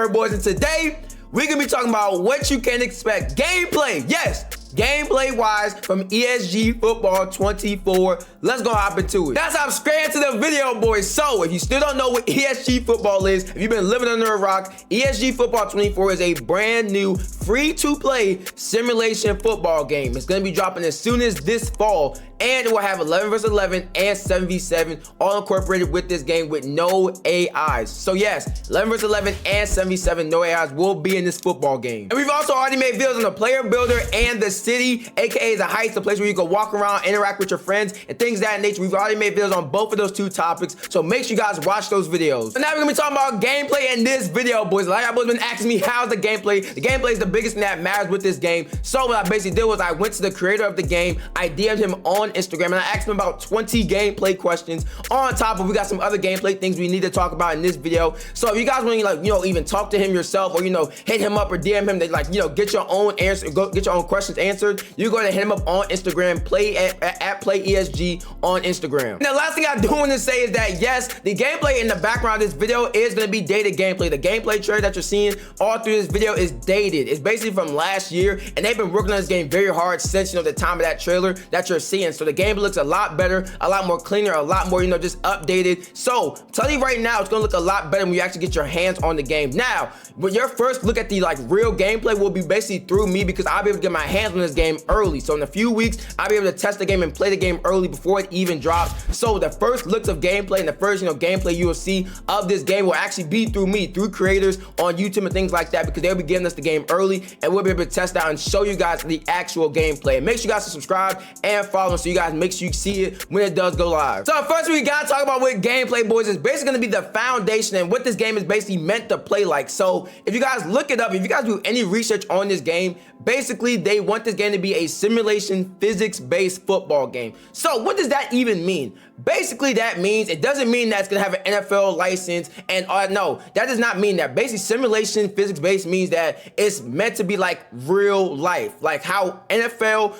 here, boys, and today we're gonna be talking about what you can expect gameplay. Yes, gameplay wise from ESG Football 24. Let's go hop into it. That's how I'm straight into the video, boys. So if you still don't know what ESG Football is, if you've been living under a rock, ESG Football 24 is a brand new free-to-play simulation football game. It's gonna be dropping as soon as this fall, and it will have 11 vs 11 and 7v7 all incorporated with this game with no AIs. So yes, 11 vs 11 and 7v7, no AIs will be in this football game. And we've also already made videos on the player builder and the city, aka the heights, the place where you can walk around, interact with your friends, and things of that nature. We've already made videos on both of those two topics, so make sure you guys watch those videos. So now we're gonna be talking about gameplay in this video, boys. Like y'all boys been asking me, how's the gameplay? The gameplay is the biggest thing that matters with this game. So what I basically did was I went to the creator of the game, I DM'd him on Instagram, and I asked him about 20 gameplay questions. On top of, we got some other gameplay things we need to talk about in this video. So if you guys want to, like, even talk to him yourself, or hit him up or DM him, that get your own answer, get your own questions answered, you go ahead and hit him up on Instagram, play at PlayESG on Instagram. And the last thing I do want to say is that yes, the gameplay in the background of this video is going to be dated gameplay. The gameplay trailer that you're seeing all through this video is dated. It's basically from last year, and they've been working on this game very hard since the time of that trailer that you're seeing. So the game looks a lot better, a lot more cleaner, a lot more just updated. So I'm telling you right now, it's gonna look a lot better when you actually get your hands on the game. Now, but your first look at the real gameplay will be basically through me, because I'll be able to get my hands on this game early. So in a few weeks, I'll be able to test the game and play the game early before it even drops. So the first looks of gameplay and the first gameplay you will see of this game will actually be through me, through creators on YouTube and things like that, because they'll be giving us the game early, and we'll be able to test out and show you guys the actual gameplay. And make sure you guys subscribe and follow, so you guys make sure you see it when it does go live. So first we gotta talk about what gameplay, boys, is basically gonna be the foundation and what this game is basically meant to play like. So if you guys look it up, if you guys do any research on this game, basically they want this game to be a simulation physics-based football game. So what does that even mean? Basically that means, it doesn't mean that it's gonna have an NFL license, and no, that does not mean that. Basically simulation physics-based means that it's meant to be like real life, like how NFL,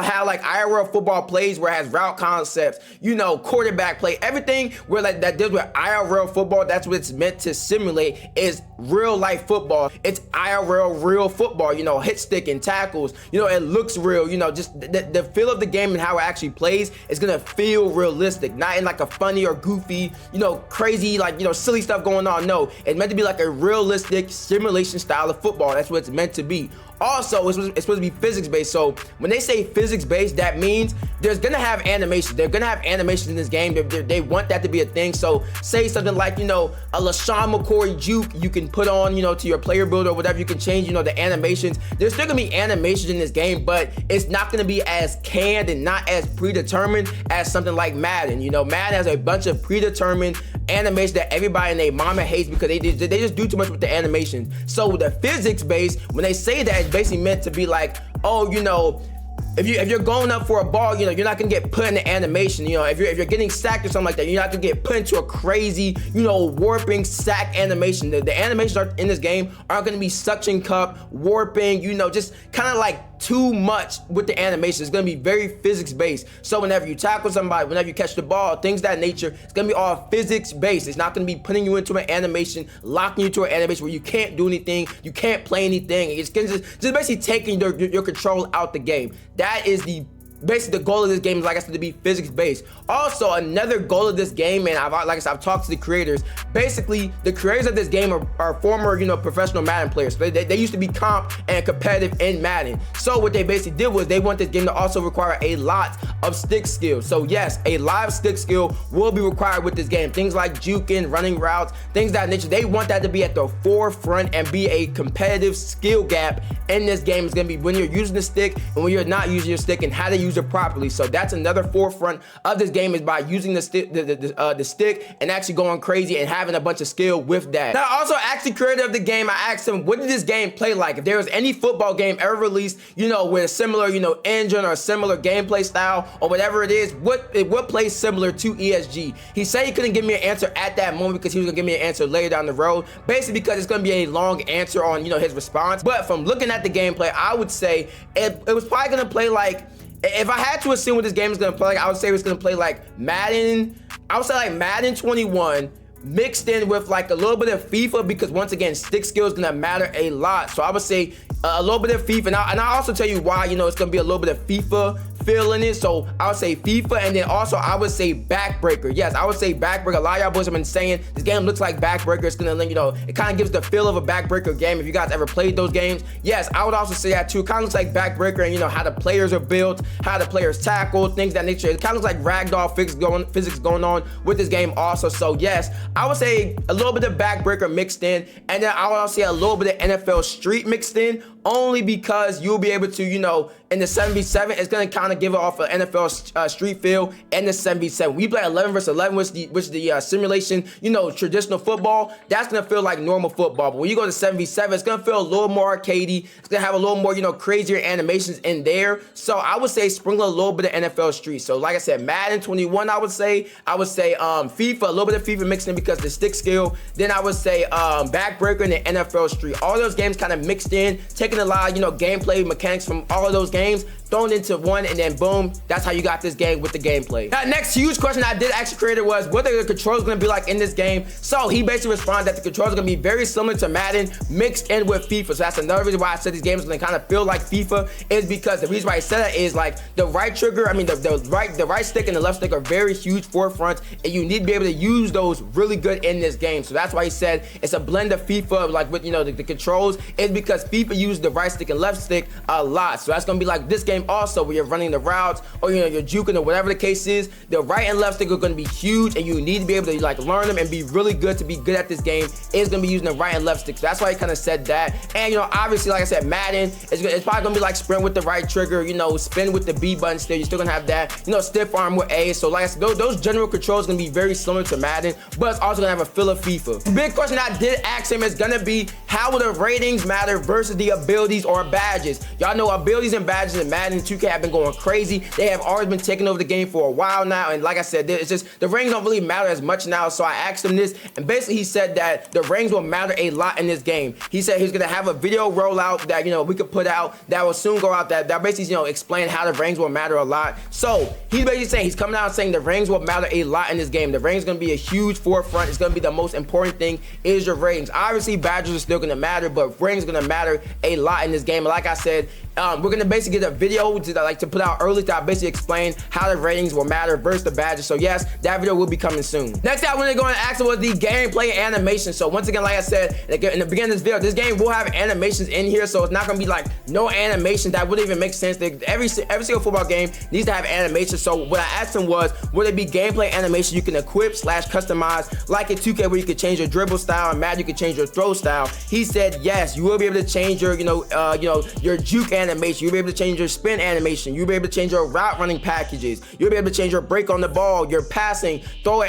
how IRL football plays, where it has route concepts, quarterback play, everything where that deals with IRL football. That's what it's meant to simulate, is real life football. It's IRL real football, hit stick and tackles, it looks real, just the feel of the game and how it actually plays is gonna feel realistic, not in like a funny or goofy, crazy, silly stuff going on. No, it's meant to be like a realistic simulation style of football. That's what it's meant to be. Also, it's supposed to be physics-based. So when they say physics-based, that means there's gonna have animation. They're gonna have animation in this game. They want that to be a thing. So say something like, a LaShawn McCoy juke you can put on, to your player builder or whatever. You can change, the animations. There's still gonna be animations in this game, but it's not gonna be as canned and not as predetermined as something like Madden. Madden has a bunch of predetermined animation that everybody and their mama hates because they just do too much with the animations. So the physics-based, when they say that, it's basically meant to be like, oh, if you're going up for a ball, you're not gonna get put in the animation. If you're getting sacked or something like that, you're not gonna get put into a crazy, warping sack animation. The animations in this game aren't gonna be suction cup, warping, just kind of like too much with the animation. It's gonna be very physics based. So whenever you tackle somebody, whenever you catch the ball, things of that nature, it's gonna be all physics based. It's not gonna be putting you into an animation, locking you to an animation where you can't do anything, you can't play anything. It's just basically taking your control out the game. That is basically the goal of this game, is, like I said, to be physics based. Also, another goal of this game, and like I said, I've talked to the creators. Basically, the creators of this game are former, professional Madden players. They used to be comp and competitive in Madden. So what they basically did was they want this game to also require a lot of stick skill. So yes, a live stick skill will be required with this game. Things like juking, running routes, things of that nature. They want that to be at the forefront and be a competitive skill gap in this game. It's gonna be when you're using the stick and when you're not using your stick, and how to use it properly. So that's another forefront of this game, is by using the stick and actually going crazy and having a bunch of skill with that. Now, I also asked the creator of the game, I asked him, what did this game play like? If there was any football game ever released, with a similar, engine or a similar gameplay style or whatever it is, what plays similar to ESG? He said he couldn't give me an answer at that moment because he was gonna give me an answer later down the road, basically because it's gonna be a long answer on, his response. But from looking at the gameplay, I would say it was probably gonna play like, if I had to assume what this game is gonna play like, I would say it's gonna play like Madden. I would say like Madden 21, mixed in with like a little bit of FIFA, because once again, stick skill is gonna matter a lot. So I would say a little bit of FIFA, and I'll also tell you why, you know, it's gonna be a little bit of FIFA feel in it. So I would say FIFA, and then also I would say backbreaker. Yes, I would say backbreaker. A lot of y'all boys have been saying this game looks like backbreaker. It's gonna, you know, it kind of gives the feel of a backbreaker game. If you guys ever played those games, yes, I would also say that too. It kind of looks like backbreaker, and you know how the players are built, how the players tackle, things that nature. It kind of looks like ragdoll physics going on with this game also. So yes, I would say a little bit of backbreaker mixed in, and then I would also say a little bit of NFL Street mixed in, only because you'll be able to, you know, in the 7v7, it's gonna kind of give it off an NFL Street feel. And the 7v7, we play 11 versus 11, which the simulation, you know, traditional football, that's gonna feel like normal football. But when you go to 7v7, it's gonna feel a little more arcadey. It's gonna have a little more, you know, crazier animations in there. So I would say sprinkle a little bit of NFL Street. So like I said, Madden 21, I would say FIFA, a little bit of FIFA mixed in because the stick skill. Then I would say backbreaker and the NFL Street. All those games kind of mixed in, taking a lot of, you know, gameplay mechanics from all of those games, thrown into one, and then boom, that's how you got this game with the gameplay. Now, next huge question I did ask the creator was what are the controls gonna be like in this game. So he basically responded that the controls are gonna be very similar to Madden mixed in with FIFA. So that's another reason why I said these games are gonna kind of feel like FIFA, is because the reason why I said that is like the right trigger, I mean the right stick and the left stick are very huge forefronts, and you need to be able to use those really good in this game. So that's why he said it's a blend of FIFA, like with, you know, the controls, is because FIFA uses the right stick and left stick a lot. So that's gonna be like this game also, where you're running the routes, or you know, you're juking, or whatever the case is. The right and left stick are going to be huge, and you need to be able to like learn them and be really good to be good at this game. Is going to be using the right and left stick. So that's why he kind of said that. And you know, obviously, like I said, Madden it's probably going to be like sprint with the right trigger, you know, spin with the B button. Still, you're still going to have that, you know, stiff arm with A. So like I said, those general controls are going to be very similar to Madden, but it's also going to have a feel of FIFA. The big question I did ask him is going to be, how will the ratings matter versus the abilities or badges? Y'all know abilities and badges in Madden 2K have been going crazy. They have always been taking over the game for a while now, and like I said, it's just the rings don't really matter as much now. So I asked him this, and basically he said that the rings will matter a lot in this game. He said he's gonna have a video rollout that, you know, we could put out, that will soon go out, that basically, you know, explain how the rings will matter a lot. So he's basically saying, he's coming out and saying the rings will matter a lot in this game. The rings gonna be a huge forefront. It's gonna be the most important thing is your rings. Obviously badges are still gonna matter, but rings gonna matter a lot in this game. And like I said, we're gonna basically get a video to put out early to basically explain how the ratings will matter versus the badges. So yes, that video will be coming soon. Next I want to go and ask was the gameplay animation. So once again, like I said in the beginning of this video, this game will have animations in here, so it's not gonna be like no animation. That wouldn't even make sense. Every single football game needs to have animation. So what I asked him was, would it be gameplay animation you can equip / customize like in 2K, where you could change your dribble style, and Madden you could change your throw style? He said yes, you will be able to change your your juke animation. You'll be able to change your spin animation. You'll be able to change your route running packages. You'll be able to change your break on the ball, your passing, throw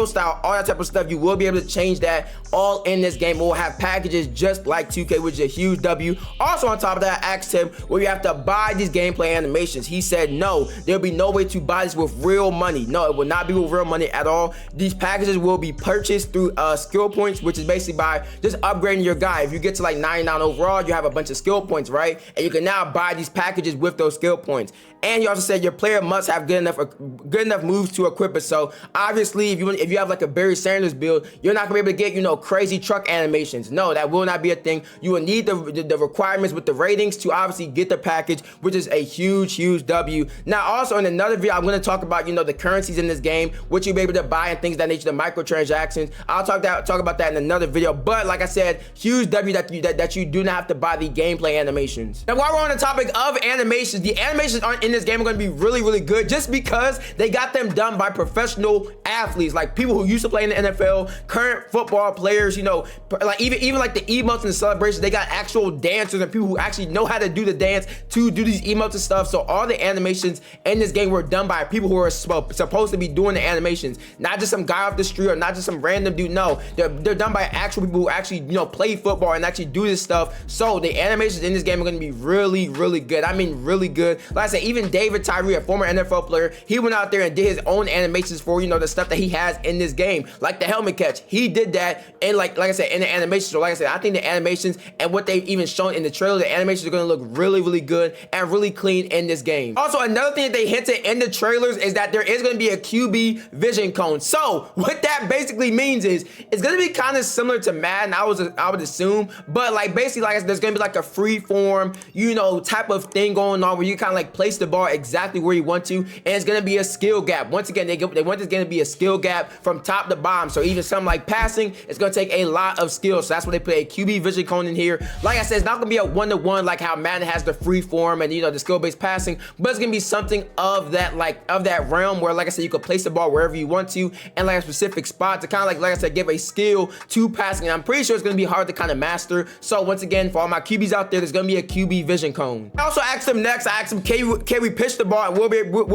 style, all that type of stuff. You will be able to change that all in this game. We'll have packages just like 2K, which is a huge W. Also on top of that, I asked him, will you have to buy these gameplay animations? He said no, there'll be no way to buy this with real money. No, it will not be with real money at all. These packages will be purchased through skill points, which is basically by just upgrading your guy. If you get to like 99 overall, you have a bunch of skill points, right? And you can now buy these packages with those skill points. And he also said your player must have good enough moves to equip it. So obviously, if you have like a Barry Sanders build, you're not gonna be able to get, you know, crazy truck animations. No, that will not be a thing. You will need the requirements with the ratings to obviously get the package, which is a huge W. Now also in another video, I'm gonna talk about, you know, the currencies in this game, what you'll be able to buy and things of that nature, the microtransactions. I'll talk about that in another video. But like I said, huge W that you do not have to buy the gameplay animations. Now while we're on the topic of animations, the animations in this game are going to be really good, just because they got them done by professional athletes, like people who used to play in the NFL, current football players, you know, like even like the emotes and the celebrations, they got actual dancers and people who actually know how to do the dance to do these emotes and stuff. So all the animations in this game were done by people who are supposed to be doing the animations, not just some guy off the street or not just some random dude. No, they're done by actual people who actually, you know, play football and actually do this stuff. So the animations in this game are going to be really good. I mean really good. Like I said, even David Tyree, a former NFL player, he went out there and did his own animations for, you know, the stuff that he has in this game, like the helmet catch. He did that, and like I said, in the animation. So like I said, I think the animations and what they've even shown in the trailer, the animations are going to look really, really good and really clean in this game. Also, another thing that they hinted in the trailers is that there is going to be a QB vision cone. So what that basically means is it's going to be kind of similar to Madden, I would assume, but like basically, like I said, there's going to be like a free form, you know, type of thing going on where you kind of like place the ball exactly where you want to, and it's going to be a skill gap. Once again, they want this game to be a skill gap from top to bottom. So even something like passing, it's going to take a lot of skills. So that's why they put a QB vision cone in here. Like I said, it's not going to be a one-to-one like how Madden has the free form and, you know, the skill-based passing, but it's going to be something of that, like of that realm where, like I said, you can place the ball wherever you want to and like a specific spot to kind of like I said, give a skill to passing. And I'm pretty sure it's going to be hard to kind of master. So once again, for all my QBs out there, there's going to be a QB vision cone. I also asked him next, I asked him, can we pitch the ball and will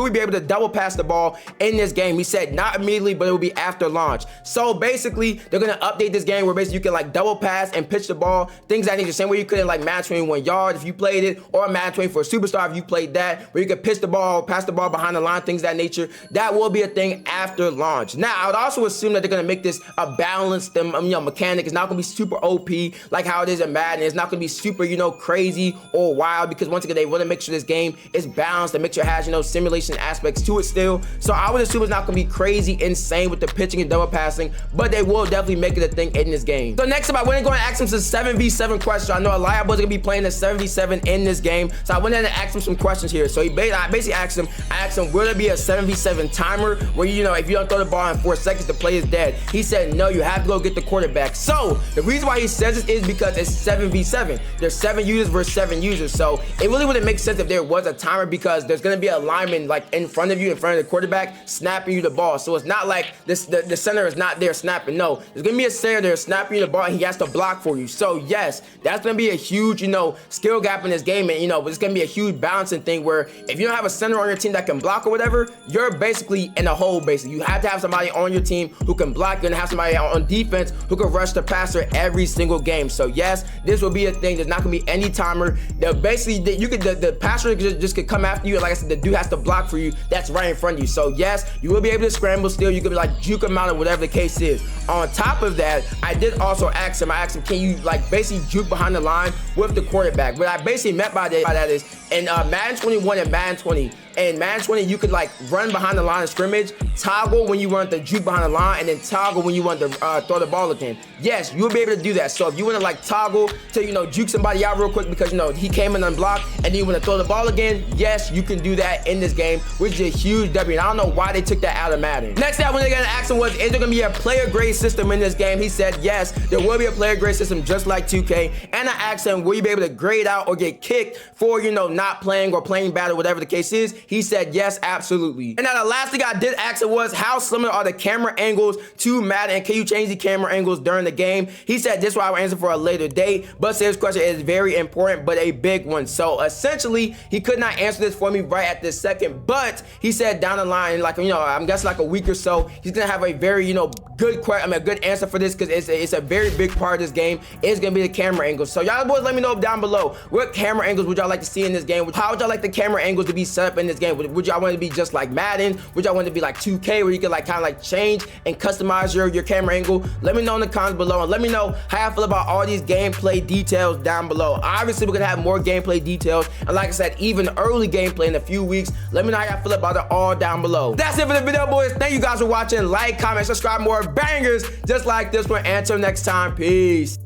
we be able to double pass the ball in this game? He said not immediately, but it will be after launch. So basically, they're going to update this game where basically you can like double pass and pitch the ball, things that need the same way you could in like Madden 21 yards if you played it, or Madden 24 Superstar if you played that, where you could pitch the ball, pass the ball behind the line, things of that nature. That will be a thing after launch. Now, I would also assume that they're going to make this a balanced mechanic. It's not going to be super OP like how it is in Madden. It's not going to be super, you know, crazy or wild, because once again, they want to make sure this game is balanced and make sure it has, you know, simulation aspects to it still. So I would assume it's not going to be crazy insane with the pitching and double passing, but they will definitely make it a thing in this game. So next up, I went and go and ask him some 7v7 questions. I know a lot of boys are going to be playing the 7v7 in this game, so I went in and asked him some questions here. So I basically asked him, will there be a 7v7 timer where, you know, if you don't throw the ball in 4 seconds, the play is dead? He said, no, you have to go get the quarterback. So the reason why he says this is because it's 7v7. There's 7 users versus 7 users. So it really wouldn't make sense if there was a timer, because there's going to be a lineman like in front of you, in front of the quarterback, snapping you the ball. So it's not like this, the center is not there snapping. No, there's going to be a center there snapping you the ball, and he has to block for you. So yes, that's going to be a huge, you know, skill gap in this game. And, you know, it's going to be a huge balancing thing where if you don't have a center on your team that can block or whatever, you're basically in a hole. Basically, you have to have somebody on your team who can block and have somebody on defense who can rush the passer every single game. So yes, this will be a thing. There's not going to be any timer. Basically, you could the passer just could come after you. And like I said, the dude has to block for you. That's right in front of you. So yes, you will be able to scramble still. You could be like juke him out or whatever the case is. On top of that, I did also ask him, can you like basically juke behind the line with the quarterback? What I basically meant by that is in Madden 21 and Madden 20. In Madden 20, you could like run behind the line of scrimmage, toggle when you want to juke behind the line, and then toggle when you want to throw the ball again. Yes, you'll be able to do that. So if you want to like toggle to, you know, juke somebody out real quick because, you know, he came in unblocked, and then you want to throw the ball again, yes, you can do that in this game, which is a huge W. And I don't know why they took that out of Madden. Next thing when they're gonna ask him was, is there gonna be a player grade system in this game? He said yes, there will be a player grade system just like 2K. And I asked him, will you be able to grade out or get kicked for, you know, not playing or playing bad or whatever the case is? He said yes, absolutely. And now the last thing I did ask him was, how similar are the camera angles to Madden, and can you change the camera angles during the game? He said this one I will answer for a later date, but this question is very important, but a big one. So essentially, he could not answer this for me right at this second, but he said down the line, like, you know, I'm guessing like a week or so, he's gonna have a very, you know, good answer for this, because it's a very big part of this game. It's gonna be the camera angles. So y'all boys, let me know down below, what camera angles would y'all like to see in this game? How would y'all like the camera angles to be set up in this game? Would y'all want it to be just like Madden? Would y'all want it to be like 2K, where you can like kind of like change and customize your camera angle? Let me know in the comments below, and let me know how I feel about all these gameplay details down below. Obviously, we're gonna have more gameplay details, and like I said, even early gameplay in a few weeks. Let me know how I feel about it all down below. That's it for the video, boys. Thank you guys for watching. Like, comment, subscribe, more bangers just like this one. Until next time, peace.